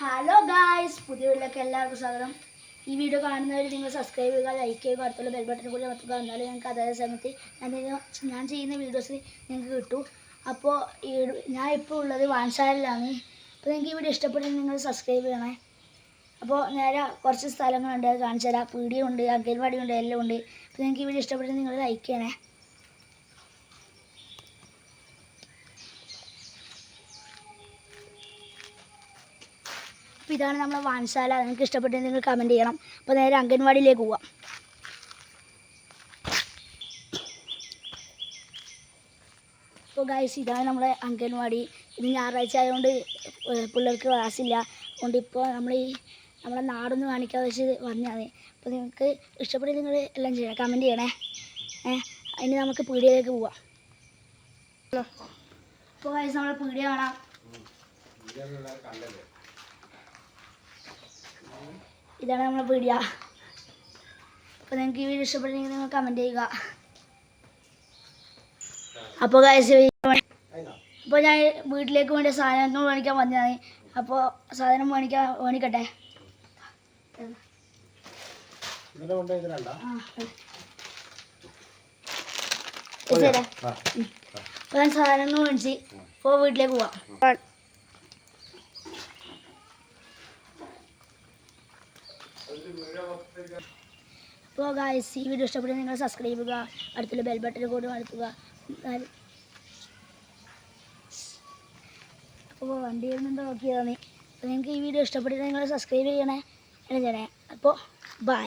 Hello guys, പുതിയ വീട്ടിലേക്ക് എല്ലാവർക്കും സ്വാഗതം. ഈ വീഡിയോ കാണുന്നവർ നിങ്ങൾ സബ്സ്ക്രൈബ് ചെയ്യുക, ലൈക്ക് ചെയ്യുക, അടുത്തുള്ള ബെൽ ബട്ടൺ കൂടി അമർത്തുക. എന്നാലും ഞങ്ങൾക്ക് അതേ സമയത്ത് ഞാൻ ചെയ്യുന്ന വീഡിയോസ് നിങ്ങൾക്ക് കിട്ടും. അപ്പോൾ ഞാൻ ഇപ്പോൾ ഉള്ളത് വാൻസാലിലാണ്. അപ്പോൾ നിങ്ങൾക്ക് ഈ വീഡിയോ ഇഷ്ടപ്പെട്ടെങ്കിൽ നിങ്ങൾ സബ്സ്ക്രൈബ് ചെയ്യണേ. അപ്പോൾ നേരെ കുറച്ച് സ്ഥലങ്ങളുണ്ട്, അത് കാണിച്ചു തരാം. പീടിയുണ്ട്, അങ്കൽവാടിയുണ്ട്, എല്ലാം ഉണ്ട്. അപ്പോൾ നിങ്ങൾക്ക് ഈ വീഡിയോ ഇഷ്ടപ്പെട്ടെങ്കിൽ നിങ്ങൾ ലൈക്ക് ചെയ്യണേ. അപ്പോൾ ഇതാണ് നമ്മളെ വാൻശാല. നിങ്ങൾക്ക് ഇഷ്ടപ്പെട്ടെങ്കിൽ നിങ്ങൾ കമൻറ്റ് ചെയ്യണം. അപ്പോൾ നേരെ അംഗൻവാടിയിലേക്ക് പോവാം. അപ്പോൾ ഗൈസ്, ഇതാണ് നമ്മളെ അംഗൻവാടി. ഇത് ഞായറാഴ്ച ആയതുകൊണ്ട് പിള്ളേർക്ക് ക്ലാസ്സില്ല. അതുകൊണ്ട് ഇപ്പോൾ നമ്മളെ നാടൊന്ന് കാണിക്കാൻ വെച്ച് വന്നതാണ്. അപ്പോൾ നിങ്ങൾക്ക് ഇഷ്ടപ്പെട്ടെങ്കിൽ നിങ്ങൾ എല്ലാം ചെയ്യണം, കമൻറ്റ് ചെയ്യണേ. അതിന് നമുക്ക് പീടികയിലേക്ക് പോവാം. അപ്പോൾ ഗൈസ്, നമ്മളെ പീടിക കാണാം. ഇതാണ് നമ്മളെ പീടിക. അപ്പോൾ നിങ്ങൾക്ക് ഈ വീഡിയോ ഇഷ്ടപ്പെട്ടെങ്കിൽ നിങ്ങൾ കമൻറ്റ് ചെയ്യുക. അപ്പോൾ ഗൈസ്, അപ്പോൾ ഞാൻ വീട്ടിലേക്ക് വേണ്ടി സാധനങ്ങൾ മേടിക്കാൻ വന്നതാണ്. അപ്പോൾ സാധനം മേടിക്കട്ടെ. അപ്പോൾ ഞാൻ സാധനങ്ങൾ മേടിച്ച് ഇപ്പോൾ വീട്ടിലേക്ക് പോവാം. അപ്പോൾ ഗായ്സ്, ഈ വീഡിയോ ഇഷ്ടപ്പെട്ടെങ്കിൽ നിങ്ങൾ സബ്സ്ക്രൈബ് ചെയ്യുക, അടുത്തുള്ള ബെൽ ബട്ടൺ കൂടി അമർത്തുക. അപ്പോൾ വണ്ടി വരുന്നുണ്ടോ നോക്കിയതാണ്. അപ്പോൾ നിങ്ങൾക്ക് ഈ വീഡിയോ ഇഷ്ടപ്പെട്ടെങ്കിൽ നിങ്ങൾ സബ്സ്ക്രൈബ് ചെയ്യണേ. അപ്പോൾ ബൈ.